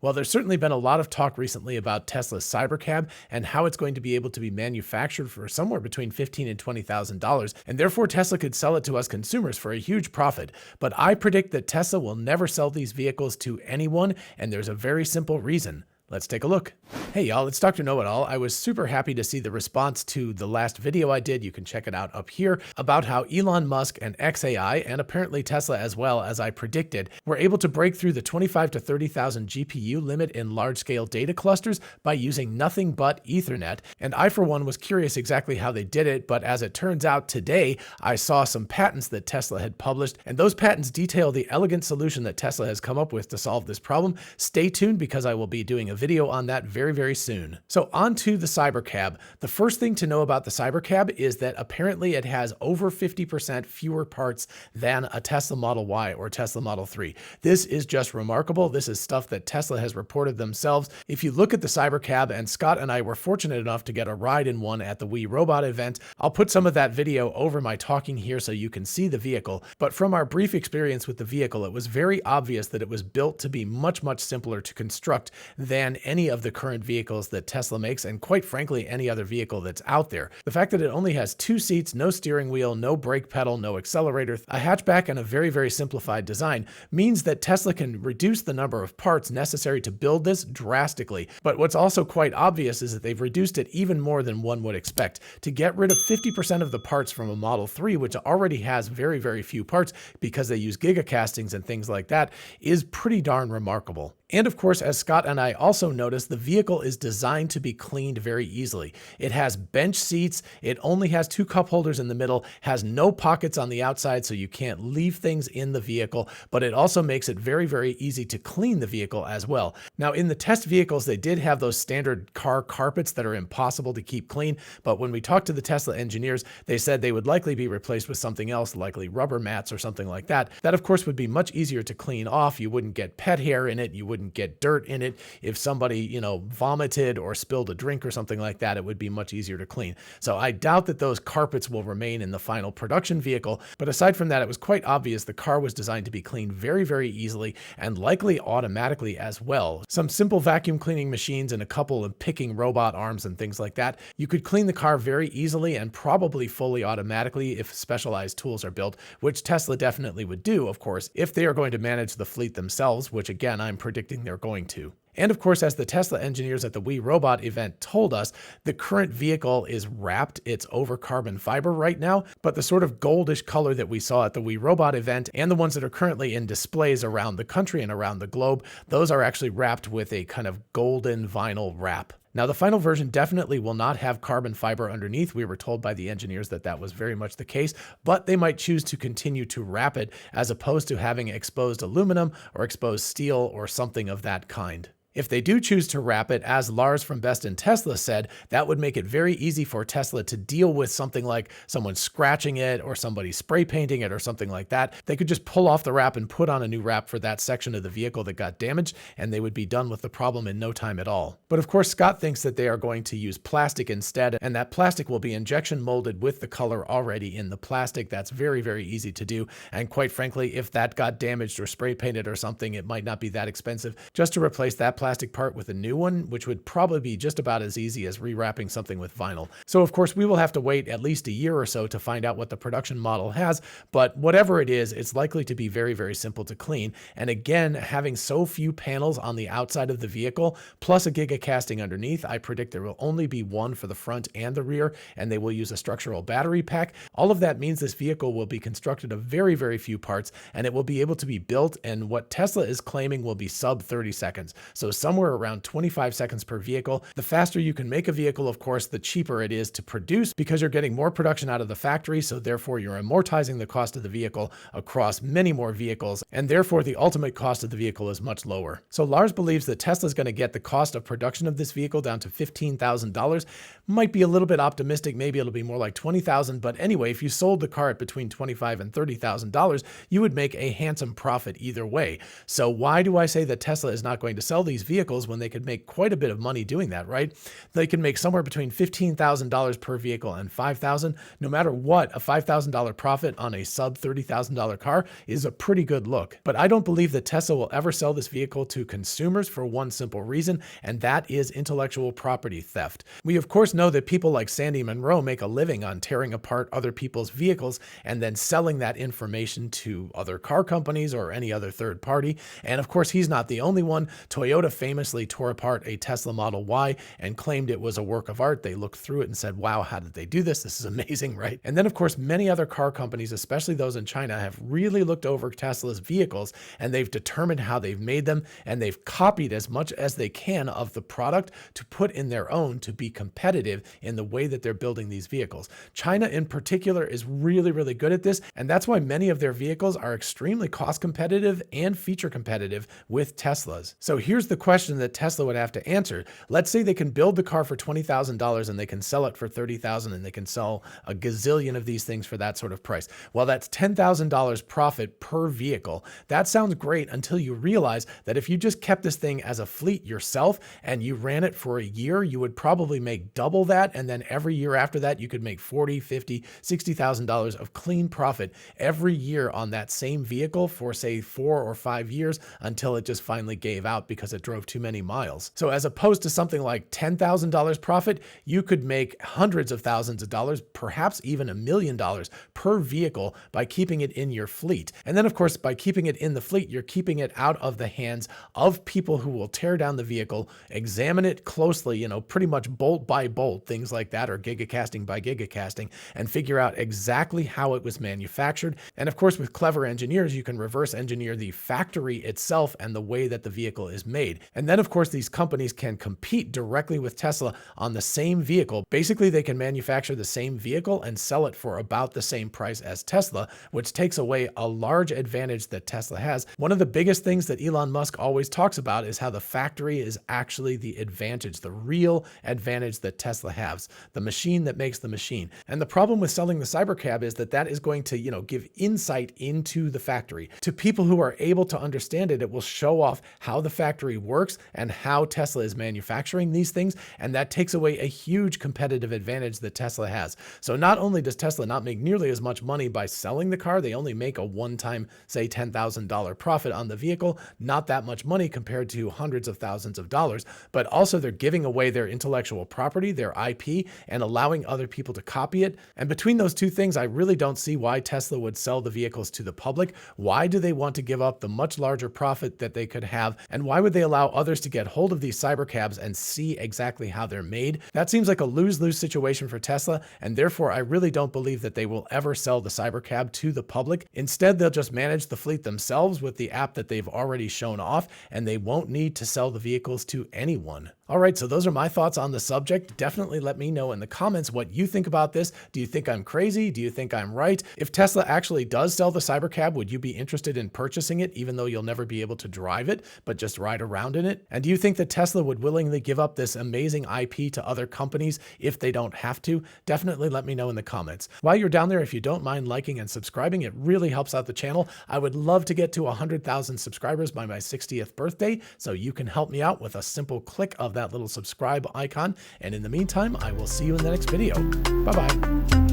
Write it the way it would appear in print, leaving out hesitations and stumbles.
Well, there's certainly been a lot of talk recently about Tesla's Cybercab and how it's going to be able to be manufactured for somewhere between $15,000 and $20,000, and therefore Tesla could sell it to us consumers for a huge profit. But I predict that Tesla will never sell these vehicles to anyone, and there's a very simple reason. Let's take a look. Hey y'all, it's Dr. Know-It-All. I was super happy to see the response to the last video I did, you can check it out up here, about how Elon Musk and XAI, and apparently Tesla as well, as I predicted, were able to break through the 25 to 30,000 GPU limit in large-scale data clusters by using nothing but Ethernet. And I, for one, was curious exactly how they did it, but as it turns out today, I saw some patents that Tesla had published, and those patents detail the elegant solution that Tesla has come up with to solve this problem. Stay tuned because I will be doing a video on that very soon. So on to the Cybercab. The first thing to know about the Cybercab is that apparently it has over 50% fewer parts than a Tesla Model Y or Tesla Model 3. This is just remarkable. This is stuff that Tesla has reported themselves. If you look at the Cybercab, and Scott and I were fortunate enough to get a ride in one at the We Robot event, I'll put some of that video over my talking here so you can see the vehicle. But from our brief experience with the vehicle, it was very obvious that it was built to be much simpler to construct than any of the current vehicles that Tesla makes, and quite frankly, any other vehicle that's out there. The fact that it only has 2 seats, no steering wheel, no brake pedal, no accelerator, a hatchback, and a very simplified design means that Tesla can reduce the number of parts necessary to build this drastically. But what's also quite obvious is that they've reduced it even more than one would expect. To get rid of 50% of the parts from a Model 3, which already has very few parts because they use gigacastings and things like that, is pretty darn remarkable. And of course, as Scott and I also noticed, the vehicle is designed to be cleaned very easily. It has bench seats, it only has 2 cup holders in the middle, has no pockets on the outside so you can't leave things in the vehicle, but it also makes it very easy to clean the vehicle as well. Now in the test vehicles, they did have those standard car carpets that are impossible to keep clean, but when we talked to the Tesla engineers, they said they would likely be replaced with something else, likely rubber mats or something like that. That of course would be much easier to clean off. You wouldn't get pet hair in it, you wouldn't get dirt in it. If somebody, vomited or spilled a drink or something like that, it would be much easier to clean. So I doubt that those carpets will remain in the final production vehicle. But aside from that, it was quite obvious the car was designed to be cleaned very easily and likely automatically as well. Some simple vacuum cleaning machines and a couple of picking robot arms and things like that. You could clean the car very easily and probably fully automatically if specialized tools are built, which Tesla definitely would do, of course, if they are going to manage the fleet themselves, which again, I'm predicting they're going to. And of course, as the Tesla engineers at the We Robot event told us, the current vehicle is wrapped. It's over carbon fiber right now, but the sort of goldish color that we saw at the We Robot event and the ones that are currently in displays around the country and around the globe, those are actually wrapped with a kind of golden vinyl wrap. Now, the final version definitely will not have carbon fiber underneath. We were told by the engineers that that was very much the case, but they might choose to continue to wrap it as opposed to having exposed aluminum or exposed steel or something of that kind. If they do choose to wrap it, as Lars from Best in Tesla said, that would make it very easy for Tesla to deal with something like someone scratching it or somebody spray painting it or something like that. They could just pull off the wrap and put on a new wrap for that section of the vehicle that got damaged, and they would be done with the problem in no time at all. But of course, Scott thinks that they are going to use plastic instead, and that plastic will be injection molded with the color already in the plastic. That's very easy to do. And quite frankly, if that got damaged or spray painted or something, it might not be that expensive just to replace that plastic part with a new one, which would probably be just about as easy as rewrapping something with vinyl. So of course, we will have to wait at least a year or so to find out what the production model has, but whatever it is, it's likely to be very simple to clean. And again, having so few panels on the outside of the vehicle, plus a gigacasting underneath, I predict there will only be one for the front and the rear, and they will use a structural battery pack. All of that means this vehicle will be constructed of very few parts, and it will be able to be built, and what Tesla is claiming will be sub 30 seconds. So somewhere around 25 seconds per vehicle. The faster you can make a vehicle, of course, the cheaper it is to produce because you're getting more production out of the factory, so therefore you're amortizing the cost of the vehicle across many more vehicles, and therefore the ultimate cost of the vehicle is much lower. So Lars believes that Tesla's going to get the cost of production of this vehicle down to $15,000. Might be a little bit optimistic, maybe it'll be more like $20,000, but anyway, if you sold the car at between $25,000 and $30,000, you would make a handsome profit either way. So why do I say that Tesla is not going to sell these vehicles when they could make quite a bit of money doing that, right? They can make somewhere between $15,000 per vehicle and $5,000. No matter what, a $5,000 profit on a sub $30,000 car is a pretty good look. But I don't believe that Tesla will ever sell this vehicle to consumers for one simple reason, and that is intellectual property theft. We of course know that people like Sandy Munro make a living on tearing apart other people's vehicles and then selling that information to other car companies or any other third party. And of course, he's not the only one. Toyota famously tore apart a Tesla Model Y and claimed it was a work of art. They looked through it and said, wow, how did they do this? This is amazing, right? And then of course, many other car companies, especially those in China, have really looked over Tesla's vehicles and they've determined how they've made them, and they've copied as much as they can of the product to put in their own to be competitive in the way that they're building these vehicles. China in particular is really, really good at this, and that's why many of their vehicles are extremely cost competitive and feature competitive with Tesla's. So here's the question that Tesla would have to answer. Let's say they can build the car for $20,000 and they can sell it for $30,000, and they can sell a gazillion of these things for that sort of price. Well, that's $10,000 profit per vehicle. That sounds great until you realize that if you just kept this thing as a fleet yourself and you ran it for a year, you would probably make double that. And then every year after that, you could make $40,000, $50,000, $60,000 of clean profit every year on that same vehicle for say 4 or 5 years until it just finally gave out because it drove too many miles. So as opposed to something like $10,000 profit, you could make hundreds of thousands of dollars, perhaps even $1 million per vehicle by keeping it in your fleet. And then of course, by keeping it in the fleet, you're keeping it out of the hands of people who will tear down the vehicle, examine it closely, pretty much bolt by bolt, things like that, or gigacasting by gigacasting, and figure out exactly how it was manufactured. And of course, with clever engineers, you can reverse engineer the factory itself and the way that the vehicle is made. And then of course, these companies can compete directly with Tesla on the same vehicle. Basically, they can manufacture the same vehicle and sell it for about the same price as Tesla, which takes away a large advantage that Tesla has. One of the biggest things that Elon Musk always talks about is how the factory is actually the advantage, the real advantage that Tesla has, the machine that makes the machine. And the problem with selling the Cybercab is that that is going to, give insight into the factory. To people who are able to understand it, it will show off how the factory works and how Tesla is manufacturing these things. And that takes away a huge competitive advantage that Tesla has. So not only does Tesla not make nearly as much money by selling the car, they only make a one-time, say $10,000 profit on the vehicle, not that much money compared to hundreds of thousands of dollars, but also they're giving away their intellectual property, their IP, and allowing other people to copy it. And between those two things, I really don't see why Tesla would sell the vehicles to the public. Why do they want to give up the much larger profit that they could have? And why would they allow others to get hold of these Cybercabs and see exactly how they're made? That seems like a lose-lose situation for Tesla, and therefore I really don't believe that they will ever sell the Cybercab to the public. Instead, they'll just manage the fleet themselves with the app that they've already shown off, and they won't need to sell the vehicles to anyone. All right, so those are my thoughts on the subject. Definitely let me know in the comments what you think about this. Do you think I'm crazy? Do you think I'm right? If Tesla actually does sell the Cybercab, would you be interested in purchasing it, even though you'll never be able to drive it, but just ride around in it? And do you think that Tesla would willingly give up this amazing IP to other companies if they don't have to? Definitely let me know in the comments. While you're down there, if you don't mind liking and subscribing, it really helps out the channel. I would love to get to 100,000 subscribers by my 60th birthday, so you can help me out with a simple click of that little subscribe icon. And in the meantime, I will see you in the next video. Bye-bye.